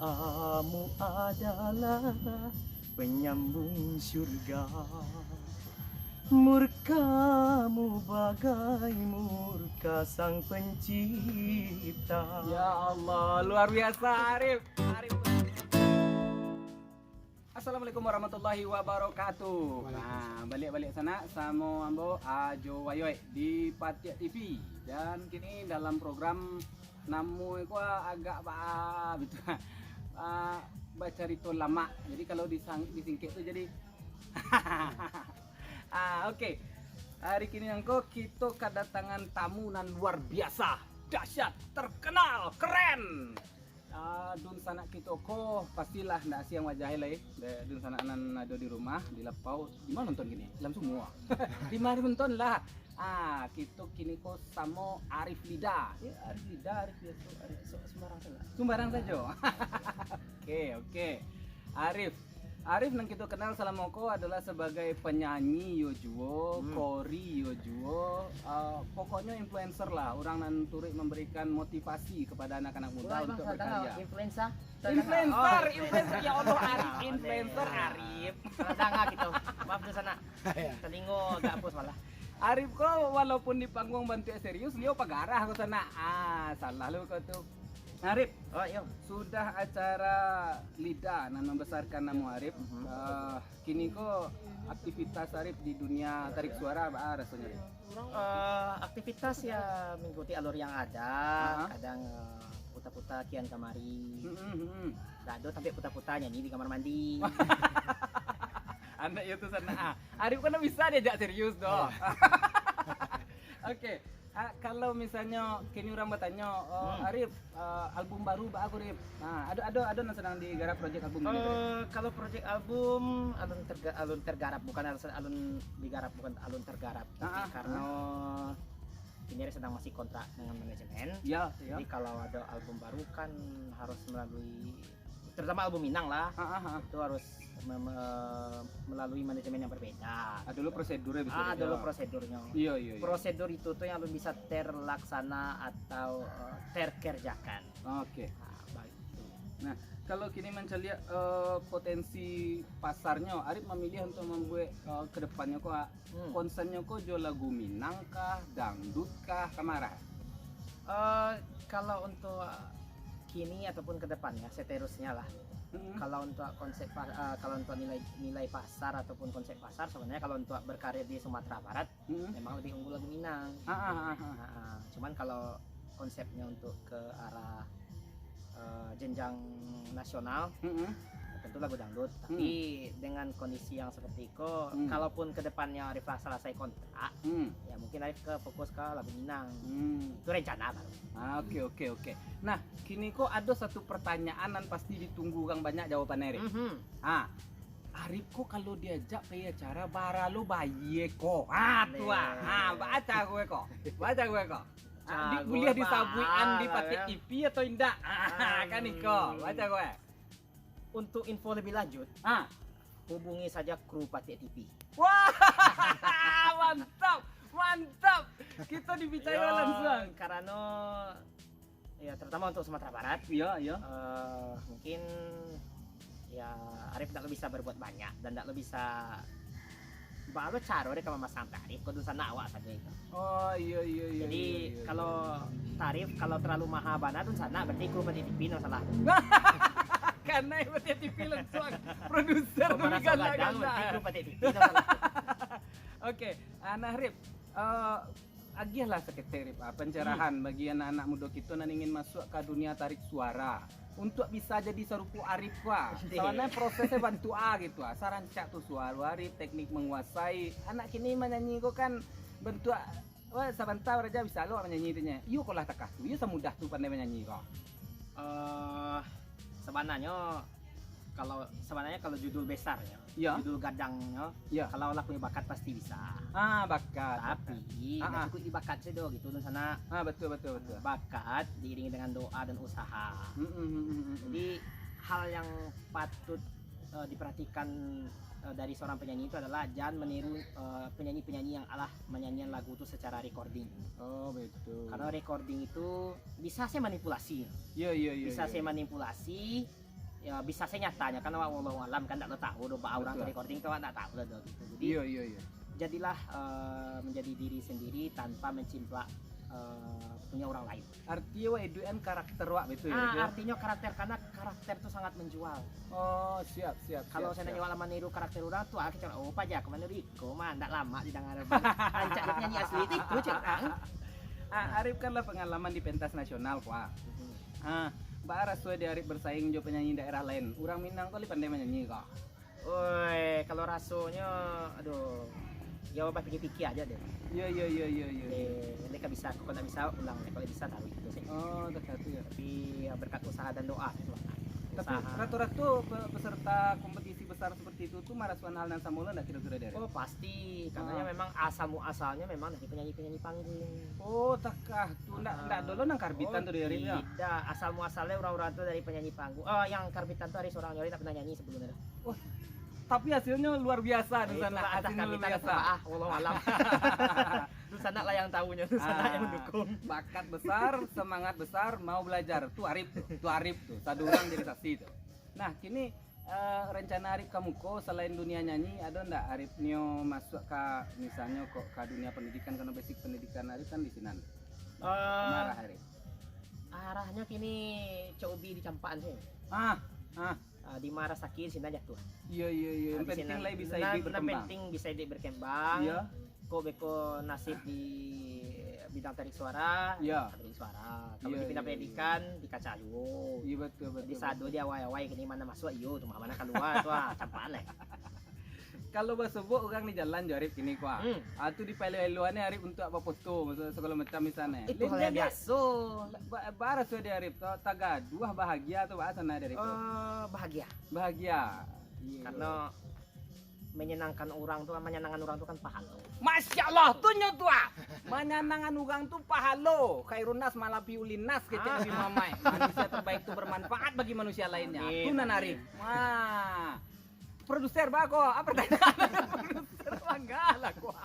Doamu adalah penyambung surga. Murkamu bagai murka sang pencipta. Ya Allah, luar biasa Arif. Assalamualaikum warahmatullahi wabarakatuh. Nah, balik-balik sana sama ambo Ajo Wayoy di Patiak TV. Dan kini dalam program namu itu agak gitu. Baca rito lama. Jadi kalau disingkit itu jadi oke. Hari kini angko kita kedatangan tamu nan luar biasa, dahsyat, terkenal, keren. Dun sanak kita ko pastilah ndak siang wajah lay. Dun sanak nan ada di rumah di lapau. Di mana nonton gini? Dalam semua. Di mana nonton lah. Kita kini ko sama Arif Lida. Ya, Arif Lida, Arif sembarang saja. Sembarang saja. Oke. Arif nang kita kenal selama ko adalah sebagai penyanyi Yojuo, kori Yojuo, pokoknya influencer lah, orang nan turut memberikan motivasi kepada anak-anak muda untuk berkarya. Influencer, Ya Allah, Arif, influencer Arif. Tengah gitu. Maaf di sana. Telingo agak apus malah. Arif ko walaupun di panggung bantu serius, dia pagarah ke sana. Salah lu kau tuh. Arif, sudah acara Lida nan membesarkan nama Arif. Kini kok aktivitas Arif di dunia tarik suara apa rasanya? Aktivitas ya mengikuti alur yang ada. Kadang puta-puta kian kamari. Dado sampai puta-puta nyanyi di kamar mandi. Anak itu sana. Arif kan bisa diajak serius doh. Oke. Kalau misalnya kini orang bertanya, Arif, album baru aku Arif. Ada yang sedang digarap proyek album ini. Kalau proyek album alun tergarap bukan alun digarap bukan alun tergarap. Tapi karena ini sedang masih kontrak dengan manajemen. Ya. Jadi kalau ada album baru kan harus melalui terutama album Minang lah. Itu harus melalui manajemen yang berbeda. Dulu prosedurnya bisa. Dulu prosedurnya. Iya. Prosedur itu tuh yang belum bisa terlaksana atau terkerjakan. Oke. Baik. Nah, kalau kini mencari potensi pasarnya, Arif memilih untuk membuat kedepannya kok konsennya kok jual lagu Minang kah, dangdut kah, kamara? Kalau untuk kini ataupun kedepannya seterusnya lah. Kalau untuk konsep kalau untuk nilai pasar ataupun konsep pasar sebenarnya kalau untuk berkarir di Sumatera Barat memang lebih unggul lagu Minang. Cuman kalau konsepnya untuk ke arah jenjang nasional tentu lagu dangdut. Tapi dengan kondisi yang seperti itu, kalaupun kedepannya Arif selesai kontrak, ya mungkin Arif fokus ke lagu Minang. Itu rencana baru. Oke. Nah, kini kok ada satu pertanyaan yang pasti ditunggu Kang banyak jawabannya Arif. Arif kok kalau diajak ke acara bara lu bayi kok. Baca gue kok. Di kuliah di Sabuian di Patiak TV atau indak? Kan Iko, baca gue. Untuk info lebih lanjut, hubungi saja kru Patiak TV. Wah, mantap. Kita dibicara langsung. Karena ya terutama untuk Sumatera Barat. Iya. Mungkin ya Arif tidak bisa berbuat banyak dan tidak bisa baru caro deh kalau masang tarif kau sana awak saja itu. Iya. Jadi kalau tarif kalau terlalu mahal bana tuh sana berarti kru Patiak TV no salah. Karena Patiak TV langsung produser Berarti kru Patiak TV no salah. Oke, Arif, agilah seketerip pencerahan bagi anak-anak muda kita yang ingin masuk ke dunia tarik suara untuk bisa jadi serupu Arif wah. Soalnya prosesnya bantu gitu saran cak tuh suara Arif, teknik menguasai. Anak kini menyanyi kok kan bentuk sebentar aja bisa lo menyanyi itunya. Yuk kalau takah tuh, yuk semudah tuh pandai menyanyi kok. Sebenarnya kalau judul besarnya, judul gadangnya, kalau lah punya bakat pasti bisa. Bakat. Tapi nggak cukup di bakat sih do gitu sana. Betul. Bakat diiringi dengan doa dan usaha. Jadi hal yang patut diperhatikan dari seorang penyanyi itu adalah jangan meniru penyanyi-penyanyi yang menyanyikan lagu itu secara recording. Betul. Karena recording itu bisa saya manipulasi. Iya. Bisa saya manipulasi ya bisa saya nyatanya kan wallahu alam kan enggak tahu do orang Betul. recording tuh enggak tahu lah gitu. Jadi Iya. jadilah menjadi diri sendiri tanpa mencimplak punya orang lain. Artinya wa eduan karakter wa betul ya. Rip, ya? Artinya karakter karena karakter tuh sangat menjual. Oh, siap. Kalau saya nanya lama niru karakter orang tuh kita oh pajak kemana Riko mah enggak lama di dengar ancak nyanyi asli itu cerang. Arif kan lah pengalaman di pentas nasional kuah. Mbak Aras di Arif bersaing jo penyanyi daerah lain. Orang Minang kali pandai menyanyi kok. Woi, kalau rasanya aduh. Ya apa pikir-pikir aja deh. Iya. Mereka bisa, kalau nggak bisa ulang, kalau bisa taruh itu sih. Oh, satu ya. Tapi ya, berkat usaha dan doa. Tapi Usaha. ratu-ratu peserta kompetisi besar seperti itu tuh Marasuan Hal dan Samola enggak kira-kira dari? Oh pasti, karena memang asalnya memang dari penyanyi-penyanyi panggung. Oh, takah tuh enggak dulu nang karbitan tuh dari ya. Tidak, asal muasalnya orang-orang tuh dari penyanyi panggung. Oh, yang karbitan tuh hari seorang nyori tak pernah nyanyi sebelumnya. Wah, tapi hasilnya luar biasa di sana. Hasilnya luar biasa. Wallahu alam. Lu sana lah yang tahunya, lu sana yang mendukung. Bakat besar, semangat besar, mau belajar. Tuh Arif tuh. Satu orang jadi saksi tuh. Nah, kini rencana Arif kamu kok selain dunia nyanyi ada ndak Arif nio masuk ke misalnya kok ke dunia pendidikan karena basic pendidikan Arif kan di sini. Marah Arif. Arahnya kini cobi di campaan sih. Di Mara Sakit sini aja tuh. Iya. Yang penting lah bisa hidup berkembang. Penting bisa hidup berkembang. Iya. Kok beko nasib di bidang tarik suara. Iya. Tarik suara. Kalau Iya, di bidang iya, pendidikan di kaca ayo. Iya betul. Di sado dia awai kini mana masuk iyo tuh mana keluar tuh campaan lah. Kalau bersebut orang di jalan jo Arif ini kuah. Itu di pelu-eluannya Arif untuk apa foto segala macam misalnya. Itu hal yang biasa. Baras di Arif tagaduh bahagia atau bahasa sana dari itu. Bahagia. Bahagia. Karena menyenangkan orang tuh kan pahala. Masya Allah tuh nyotua. Menyenangkan orang tuh pahalo. Khairunas malah piulinas kecil lebih mamai. Manusia terbaik tuh bermanfaat bagi manusia lainnya. Tunan Arif. Wah. Produser bako, apa pertanyaan? Produser enggak lah gua.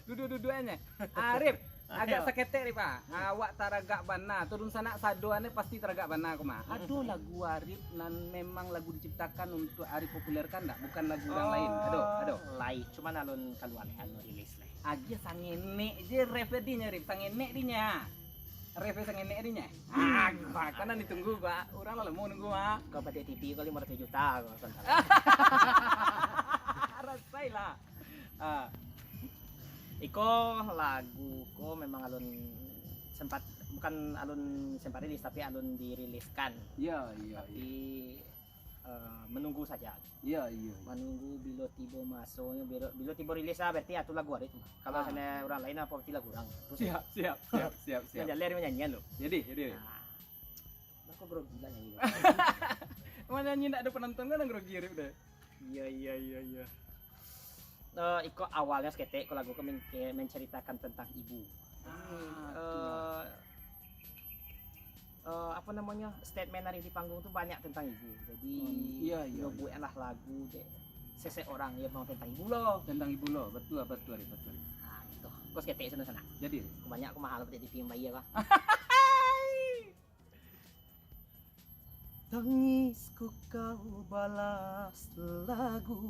Duduk-duduknya. Arif, agak sakete nih Pak. Awak taragak bana, turun sana sadoannya pasti taragak bana aku mah. Aduh lagu Arif nan memang lagu diciptakan untuk Arif populerkan enggak, bukan lagu orang lain. Aduh. Lain, cuman alun kaluan anu rilis lah. Aja sangene je reve dinya Arif, sangene dinya. Reve sangene dinya. Gua kan ditunggu gua. Urang lah mau nunggu mah. Kau pada TV kali 500 juta kau tonton. Rasai lah. Iko lagu ko memang alun sempat bukan alun sempat rilis tapi alun diriliskan. Iya. Tapi menunggu saja. Iya. Menunggu bila tiba masuknya bila tiba rilis berarti atuh lagu ada itu. Kalau sana orang lain apa berarti lagu orang. Siap. Menjalir menyanyian lo. Jadi. Aku grogi lah nyanyi. Mana nyanyi enggak ada penonton kan grogi Arif deh. Iya. Iko awalnya skete kalau lagu menceritakan tentang ibu. Apa namanya statement dari di panggung tuh banyak tentang ibu. Jadi buatlah lagu deh. Seseorang yang mau tentang ibu loh. Tentang ibu lo, betul Arif. Nah itu. Kau skete sana. Jadi. Banyak aku mahal seperti TV Mbak Iya kah? Tangisku kau balas lagu,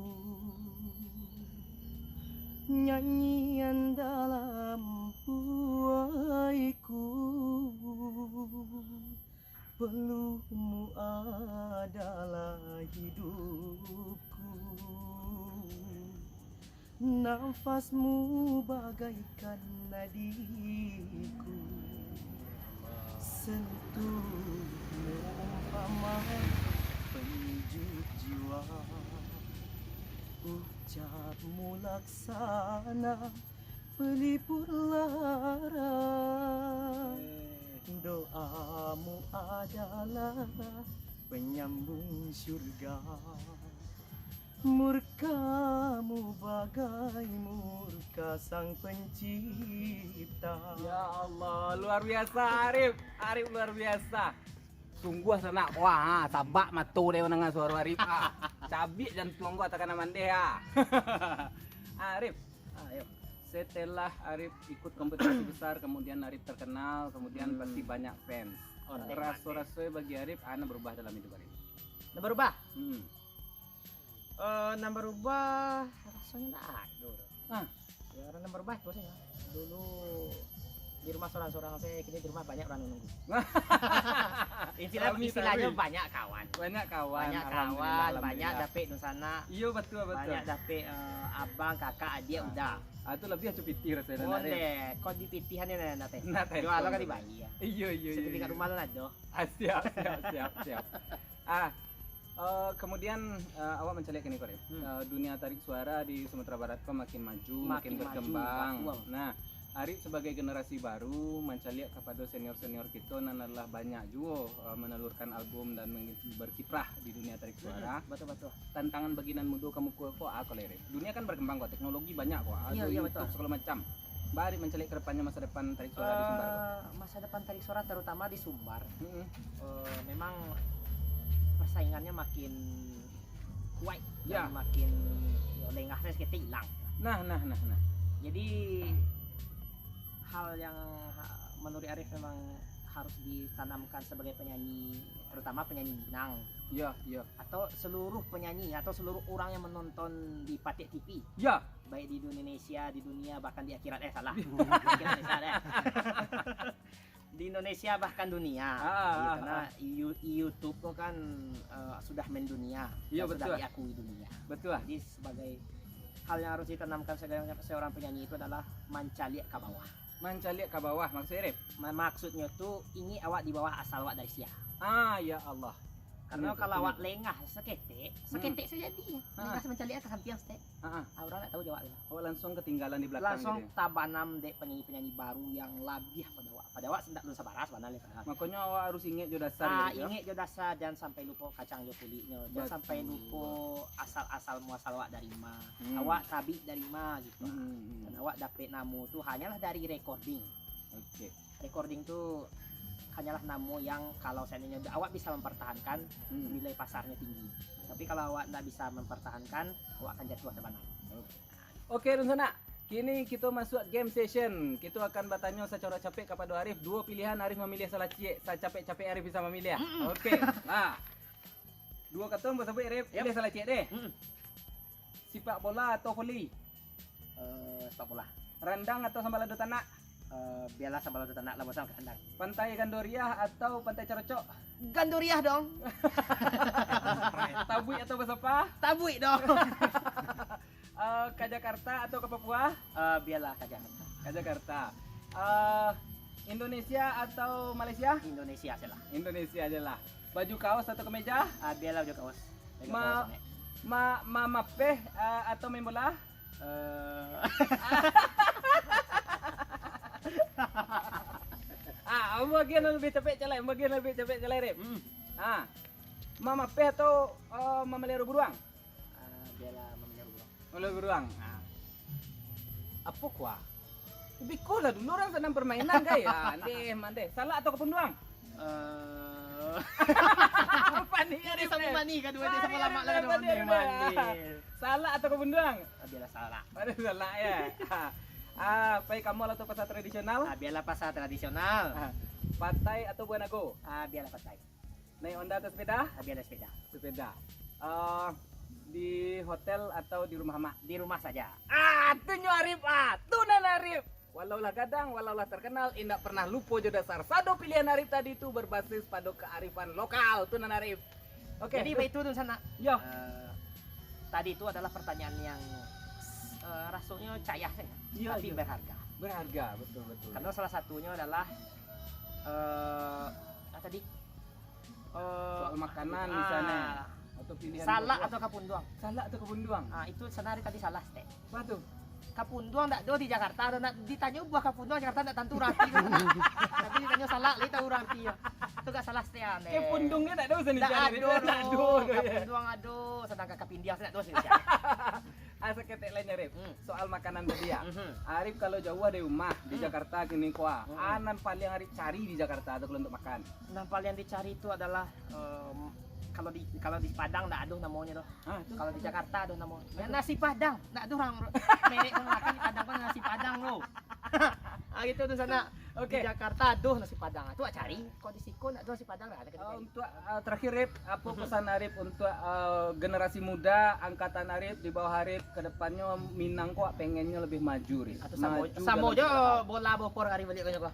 nyanyian dalam buaiku, pelukmu adalah hidupku, nafasmu bagaikan nadiku, sentuhmu umpama penyejuk jiwa, ucapmu laksana pelipur lara, doamu adalah penyambung surga, murkamu bagai murka sang pencipta. Ya Allah, luar biasa Arif luar biasa. Sungguh sana wah, tabak matu deh dengan suara Arif. Cabik dan tuang gua takkan aman deh ya. Arif, ayo. Setelah Arif ikut kompetisi besar, kemudian Arif terkenal, kemudian pasti banyak fans. Raso-raso bagi Arif, ana berubah dalam hidup Arif. Nambah rubah. Hmm. Nambah rubah rasanya enggak ada. Ah. Ya orang nambah rubah itu saya. Dulu di rumah seorang-seorang saya, kini di rumah banyak orang nunggu. Istilahnya banyak kawan. Banyak kawan. Banyak kawan, Alhamdulillah. banyak dapet di sana. Iya betul. Banyak dapet abang, kakak, adik udah. Ah, itu lebih aja piti rasanya. Oh deh, kau di pitihan ya nanti. Nah, Jual kan dibayi ya. Iya. Sertifikat rumah lo ada. Siap. Kemudian awak mencari ini Korem. Dunia tarik suara di Sumatera Barat kok makin maju, makin berkembang. Nah, Arif sebagai generasi baru mencari kepada senior-senior kita nan adalah banyak juga menelurkan album dan berkiprah di dunia tarik suara. Betul. Tantangan bagian muda kamu kok aku lere. Dunia kan berkembang kok, teknologi banyak kok. Ada Iya, YouTube betul. segala macam. Bari mencari ke depannya masa depan tarik suara di Sumbar. Masa depan tarik suara terutama di Sumbar. Mm-mm. Memang persaingannya makin kuat Ya. dan makin lengahnya sedikit hilang. Nah. Jadi hal yang menurut Arif memang harus ditanamkan sebagai penyanyi, terutama penyanyi Minang Iya. atau seluruh penyanyi atau seluruh orang yang menonton di Patik TV, Ya. baik di Indonesia, di dunia, bahkan di akhirat salah. Di akhirat, di Indonesia bahkan dunia. Karena YouTube kok kan sudah mendunia, Iya, dan sudah betul. diakui dunia. Betul. Jadi sebagai hal yang harus ditanamkan seorang penyanyi itu adalah mencari ke bawah. Mencari ke bawah maksudnya Rip. Maksudnya tuh ini awak di bawah asal awak dari sia. Ya Allah. Karena Betul, kalau betul. awak lengah seketik saja dia. Lengah mencari ke sampian stek. Orang tak tahu jawabnya. Awak langsung ketinggalan di belakang Langsung gitu. tabanam dek penyanyi-penyanyi baru yang lebih pada awak. Pada awak sendak lu sabar sebenarnya padahal. Makanya awak harus ingat jo dasar gitu. Ingat jo dasar, jangan sampai lupa kacang jo kulitnya. Jangan Betul. sampai lupa asal muasal awak dari mana. Hmm. Awak tabi dari mana gitu. Hmm. Dan awak dapet namu tuh hanyalah dari recording. Oke. Recording tuh hanyalah namu yang kalau seandainya awak bisa mempertahankan nilai pasarnya tinggi. Tapi kalau awak tidak bisa mempertahankan, awak akan jatuh ke mana? Oke, Runsana. Kini kita masuk game session. Kita akan bertanya secara capek kepada Arif. Dua pilihan, Arif memilih salah cie. Saya capek-capek Arif bisa memilih. Oke. Nah. Dua kata bersama Arif, pilih salah cie deh. Sepak bola atau voli? Sepak bola. Rendang atau sambal lado tanah? Biarlah sambal lado tanah lah bosan kandang. Pantai Gandoria atau Pantai Carocok? Gandoriah dong. Tabui atau Basapa? Tabui dong. Ke Jakarta atau ke Papua? Biarlah ke Jakarta. Ke Jakarta. Indonesia atau Malaysia? Indonesia aja lah. Indonesia aja lah. Baju kaos atau kemeja? Biarlah baju kaos. Mapeh atau main bola? Bagian lebih capek celai, Rip. Mapeh atau memelihara beruang? Biarlah memelihara beruang. Memelihara beruang. Apa kuah? Lebih cool lah dulu orang senang permainan gaya. Mande. Salah atau kepunduang? Apa nih? Dia sama mani kedua dia sama lama lah kedua mandi. Salah atau kepunduang? Biarlah salah. Ada salah ya. Pai Kamal atau pasar tradisional? Biarlah pasar tradisional. Pantai atau Buanago? Biarlah pantai. Naik Honda atau sepeda? Biarlah sepeda. Sepeda. Di hotel atau di rumah mak? Di rumah saja. Tuh Arif, tuh Arif. Walaulah gadang, walaulah terkenal, indak pernah lupa jo dasar. Sado pilihan Arif tadi itu berbasis pada kearifan lokal, tuh Arif. Oke. Jadi baik itu tuh sana. Yo. Tadi itu adalah pertanyaan yang rasanya cayah saja, tapi berharga. Berharga, betul. Karena salah satunya adalah tadi soal makanan misalnya atau pilihan salah atau kapunduang. Salah atau kepunduang? Itu senari tadi salah teh. Batu. Kapunduang tak do di Jakarta, ada ditanya buah kapunduang Jakarta tak tentu rati. Tapi ditanya salah, li tahu rati ya. Itu gak salah teh aneh. Ke pundungnya tak ada usah dicari. Kapunduang ado, sedangkan kapindiang tak do sih. Asa ketek lainnya Rip. Soal makanan tadi ya. Arif kalau jauh dari rumah di Jakarta gini kuah. Anan paling Arif cari di Jakarta atau kalau untuk makan. Nampal yang dicari itu adalah kalau di Padang enggak ada namanya doh. Kalau di Jakarta ada namanya. Nasi Padang. Enggak ada orang nenek orang makan di Padang kan nasi Padang loh. Gitu tuh sana. Oke. Di Jakarta aduh nasi Padang. Tuh cari kondisi ko nak nasi Padang ada Untuk terakhir Arif, apa pesan Arif untuk generasi muda angkatan Arif di bawah Arif ke depannya Minang kok pengennya lebih maju Rif. atau Maju samo dalam jo bola bopor hari balik kau.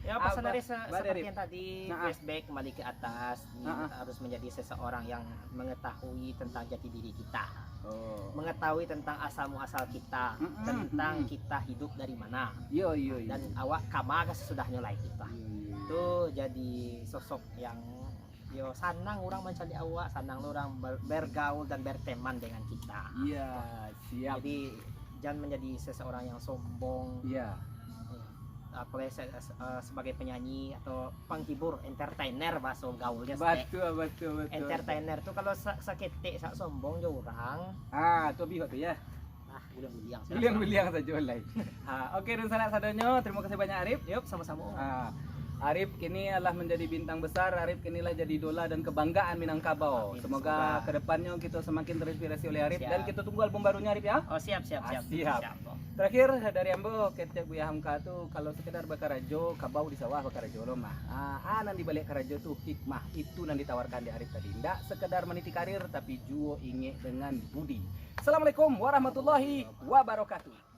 Ya pesan dari Bade, seperti Rif. yang tadi flashback kembali ke atas. Harus menjadi seseorang yang mengetahui tentang jati diri kita. Oh. Mengetahui tentang asal muasal kita, tentang kita hidup dari mana, Yo. dan awak kamar sesudah nyolai kita. Itu jadi sosok yang yo sanang orang mencari awak, sanang orang bergaul dan berteman dengan kita. Iya, siap. Jadi jangan menjadi seseorang yang sombong. Iya. Apalagi sebagai penyanyi atau penghibur, entertainer bahasa gaulnya. Betul. Entertainer tuh kalau sakit sak sombong jo orang. Tuh bihot tuh ya. Guliang Biliang saja online. Oke, dan salah satunya terima kasih banyak Arif. Yuk sama-sama. Arif kini adalah menjadi bintang besar. Arif kini lah jadi idola dan kebanggaan Minangkabau. Amin, Semoga semoga. kedepannya kita semakin terinspirasi oleh Arif. Siap. Dan kita tunggu album barunya Arif ya. Oh siap. Siap. Terakhir dari Ambo kecek Buya Hamka tuh kalau sekedar bakarajo kabau di sawah bakarajo lo mah. Nanti balik karajo tuh hikmah itu yang ditawarkan di Arif tadi. Ndak sekedar meniti karir tapi juo inge dengan budi. Assalamualaikum warahmatullahi wabarakatuh.